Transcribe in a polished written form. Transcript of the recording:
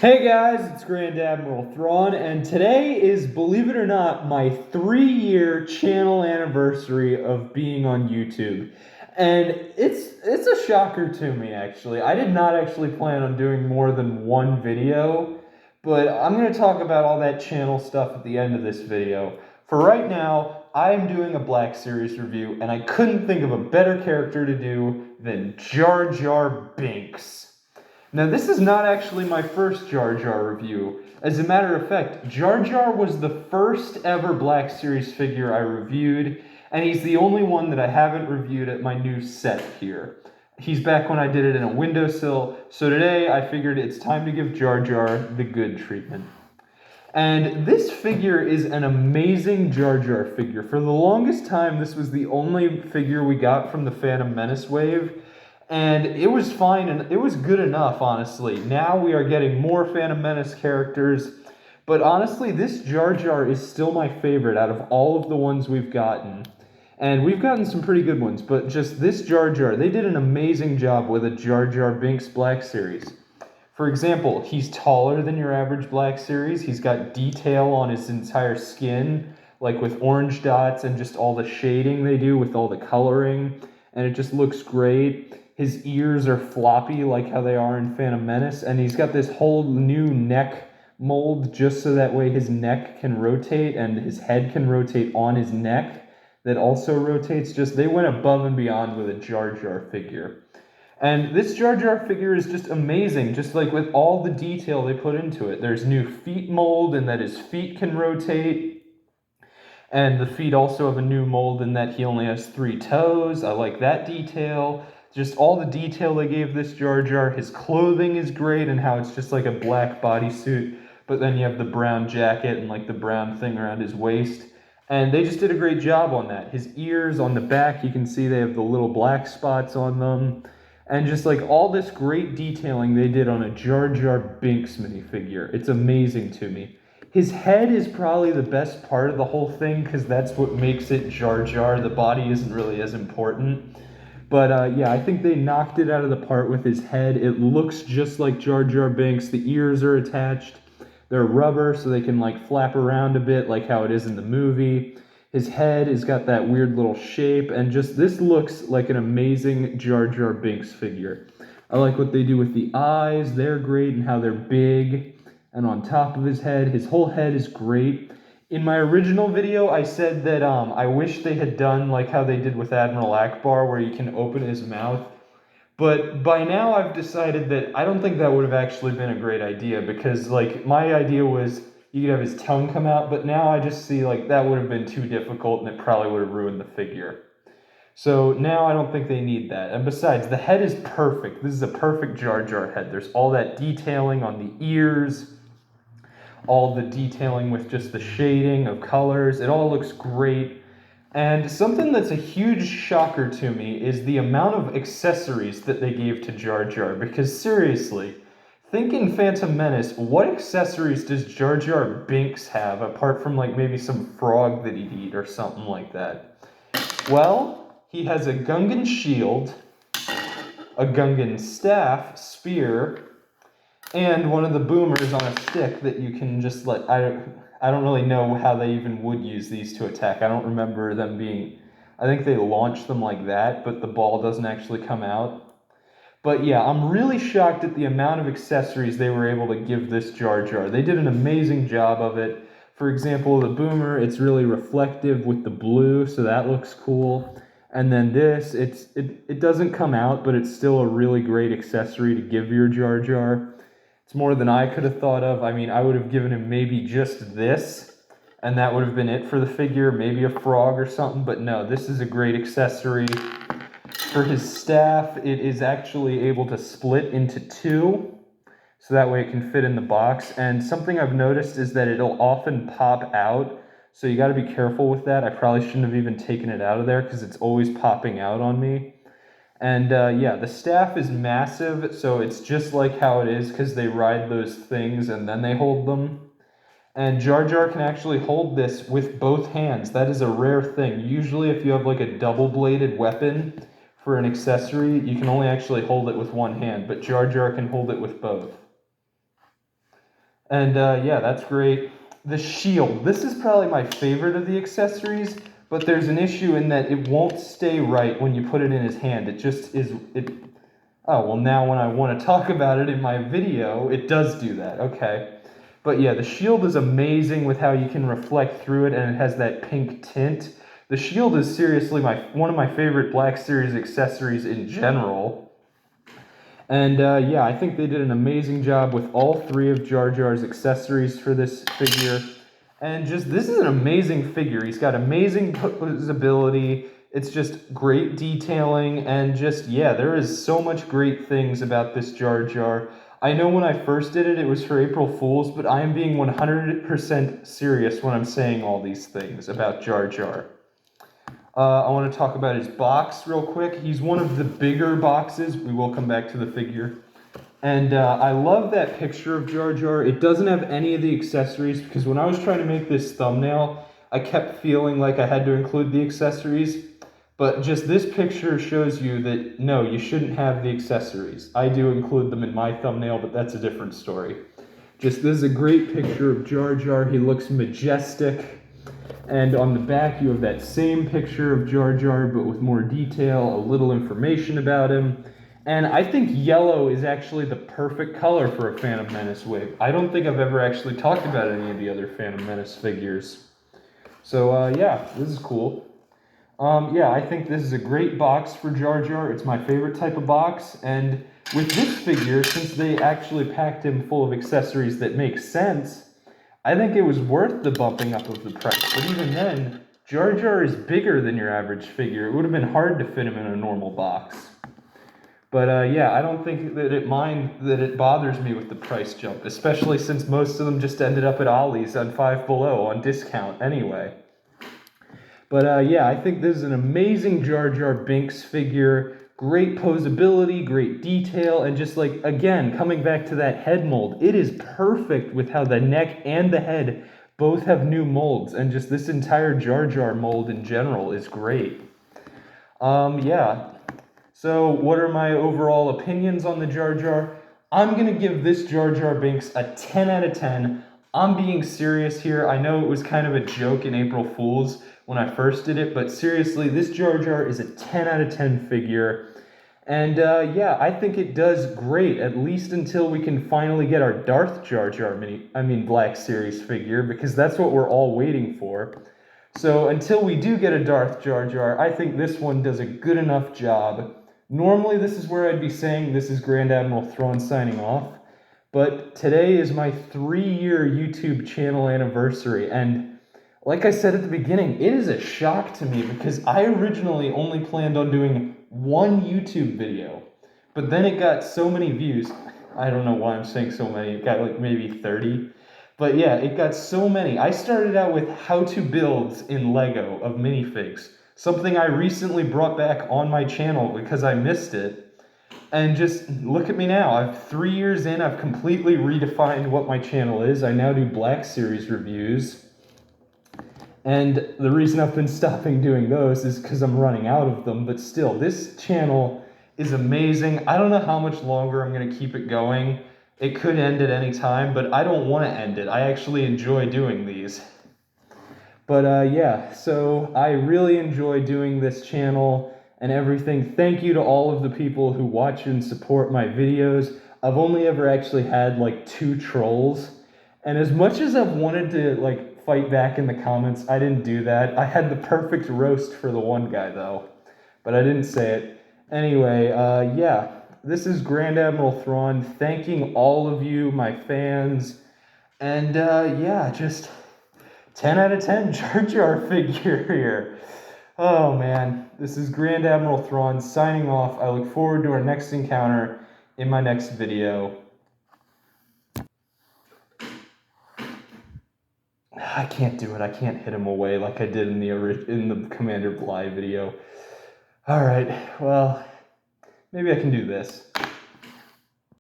Hey guys, it's Grand Admiral Thrawn, and today is, believe it or not, my 3-year channel anniversary of being on YouTube. And it's a shocker to me, actually. I did not actually plan on doing more than one video, but I'm going to talk about all that channel stuff at the end of this video. For right now, I'm doing a Black Series review, and I couldn't think of a better character to do than Jar Jar Binks. Now, this is not actually my first Jar Jar review. As a matter of fact, Jar Jar was the first ever Black Series figure I reviewed, and he's the only one that I haven't reviewed at my new set here. He's back when I did it in a windowsill, so today I figured it's time to give Jar Jar the good treatment. And this figure is an amazing Jar Jar figure. For the longest time, this was the only figure we got from the Phantom Menace wave. And it was fine, and it was good enough, honestly. Now we are getting more Phantom Menace characters, but honestly, this Jar Jar is still my favorite out of all of the ones we've gotten. And we've gotten some pretty good ones, but just this Jar Jar, they did an amazing job with a Jar Jar Binks Black Series. For example, he's taller than your average Black Series. He's got detail on his entire skin, like with orange dots and just all the shading they do with all the coloring, and it just looks great. His ears are floppy like how they are in Phantom Menace, and he's got this whole new neck mold just so that way his neck can rotate and his head can rotate on his neck that also rotates. Just they went above and beyond with a Jar Jar figure. And this Jar Jar figure is just amazing, just like with all the detail they put into it. There's new feet mold and that his feet can rotate. And the feet also have a new mold in that he only has 3 toes. I like that detail. Just all the detail they gave this Jar Jar. His clothing is great and how it's just like a black bodysuit, but then you have the brown jacket and like the brown thing around his waist. And they just did a great job on that. His ears on the back, you can see they have the little black spots on them. And just like all this great detailing they did on a Jar Jar Binks minifigure. It's amazing to me. His head is probably the best part of the whole thing because that's what makes it Jar Jar. The body isn't really as important. But yeah, I think they knocked it out of the park with his head. It looks just like Jar Jar Binks. The ears are attached. They're rubber, so they can like flap around a bit like how it is in the movie. His head has got that weird little shape, and just this looks like an amazing Jar Jar Binks figure. I like what they do with the eyes. They're great, and how they're big. And on top of his whole head is great. In my original video, I said that I wish they had done like how they did with Admiral Akbar, where you can open his mouth. But by now, I've decided that I don't think that would have actually been a great idea, because like my idea was you could have his tongue come out, but now I just see like that would have been too difficult and it probably would have ruined the figure. So now I don't think they need that. And besides, the head is perfect. This is a perfect Jar Jar head. There's all that detailing on the ears, all the detailing with just the shading of colors. It all looks great. And something that's a huge shocker to me is the amount of accessories that they gave to Jar Jar. Because seriously, think in Phantom Menace, what accessories does Jar Jar Binks have apart from like maybe some frog that he'd eat or something like that? Well, he has a Gungan shield, a Gungan staff, spear, and one of the boomers on a stick that you can just like, I don't really know how they even would use these to attack. I don't remember them being, I think they launch them like that, but the ball doesn't actually come out. But yeah, I'm really shocked at the amount of accessories they were able to give this Jar Jar. They did an amazing job of it. For example, the boomer, it's really reflective with the blue, so that looks cool. And then this, it doesn't come out, but it's still a really great accessory to give your Jar Jar. It's more than I could have thought of. I mean, I would have given him maybe just this, and that would have been it for the figure, maybe a frog or something, but no, this is a great accessory. For his staff, it is actually able to split into 2, so that way it can fit in the box. And something I've noticed is that it'll often pop out, so you got to be careful with that. I probably shouldn't have even taken it out of there because it's always popping out on me. And yeah, the staff is massive, so it's just like how it is because they ride those things and then they hold them. And Jar Jar can actually hold this with both hands. That is a rare thing. Usually if you have like a double-bladed weapon for an accessory, you can only actually hold it with one hand, but Jar Jar can hold it with both. And yeah, that's great. The shield. This is probably my favorite of the accessories, but there's an issue in that it won't stay right when you put it in his hand. It just is, oh, well now when I want to talk about it in my video, it does do that, okay. But yeah, the shield is amazing with how you can reflect through it and it has that pink tint. The shield is seriously one of my favorite Black Series accessories in general. And yeah, I think they did an amazing job with all three of Jar Jar's accessories for this figure. And just, this is an amazing figure. He's got amazing posability. It's just great detailing. And just, yeah, there is so much great things about this Jar Jar. I know when I first did it, it was for April Fools, but I am being 100% serious when I'm saying all these things about Jar Jar. I want to talk about his box real quick. He's one of the bigger boxes. We will come back to the figure. And I love that picture of Jar Jar. It doesn't have any of the accessories because when I was trying to make this thumbnail, I kept feeling like I had to include the accessories. But just this picture shows you that, no, you shouldn't have the accessories. I do include them in my thumbnail, but that's a different story. Just, this is a great picture of Jar Jar. He looks majestic. And on the back, you have that same picture of Jar Jar, but with more detail, a little information about him. And I think yellow is actually the perfect color for a Phantom Menace wig. I don't think I've ever actually talked about any of the other Phantom Menace figures. So yeah, this is cool. Yeah, I think this is a great box for Jar Jar. It's my favorite type of box. And with this figure, since they actually packed him full of accessories that make sense, I think it was worth the bumping up of the price. But even then, Jar Jar is bigger than your average figure. It would have been hard to fit him in a normal box. But yeah, I don't think that it bothers me with the price jump, especially since most of them just ended up at Ollie's on Five Below on discount anyway. But yeah, I think this is an amazing Jar Jar Binks figure. Great posability, great detail, and just like, again, coming back to that head mold, it is perfect with how the neck and the head both have new molds, and just this entire Jar Jar mold in general is great. Yeah. So what are my overall opinions on the Jar Jar? I'm going to give this Jar Jar Binks a 10 out of 10. I'm being serious here. I know it was kind of a joke in April Fools when I first did it, but seriously, this Jar Jar is a 10 out of 10 figure. And yeah, I think it does great, at least until we can finally get our Darth Jar Jar Black Series figure, because that's what we're all waiting for. So until we do get a Darth Jar Jar, I think this one does a good enough job. Normally, this is where I'd be saying this is Grand Admiral Thrawn signing off, but today is my 3-year YouTube channel anniversary, and like I said at the beginning, it is a shock to me because I originally only planned on doing one YouTube video, but then it got so many views. I don't know why I'm saying so many. It got like maybe 30. But yeah, it got so many. I started out with how-to builds in Lego of minifigs, something I recently brought back on my channel because I missed it. And just look at me now. I'm 3 years in. I've completely redefined what my channel is. I now do Black Series reviews. And the reason I've been stopping doing those is because I'm running out of them. But still, this channel is amazing. I don't know how much longer I'm going to keep it going. It could end at any time, but I don't want to end it. I actually enjoy doing these. But yeah, so I really enjoy doing this channel and everything. Thank you to all of the people who watch and support my videos. I've only ever actually had like 2 trolls. And as much as I've wanted to like fight back in the comments, I didn't do that. I had the perfect roast for the one guy though, but I didn't say it. Anyway, yeah, this is Grand Admiral Thrawn thanking all of you, my fans, and yeah, just 10 out of 10 Jar Jar figure here. Oh man, this is Grand Admiral Thrawn signing off. I look forward to our next encounter in my next video. I can't do it. I can't hit him away like I did in the Commander Bly video. All right, well, maybe I can do this.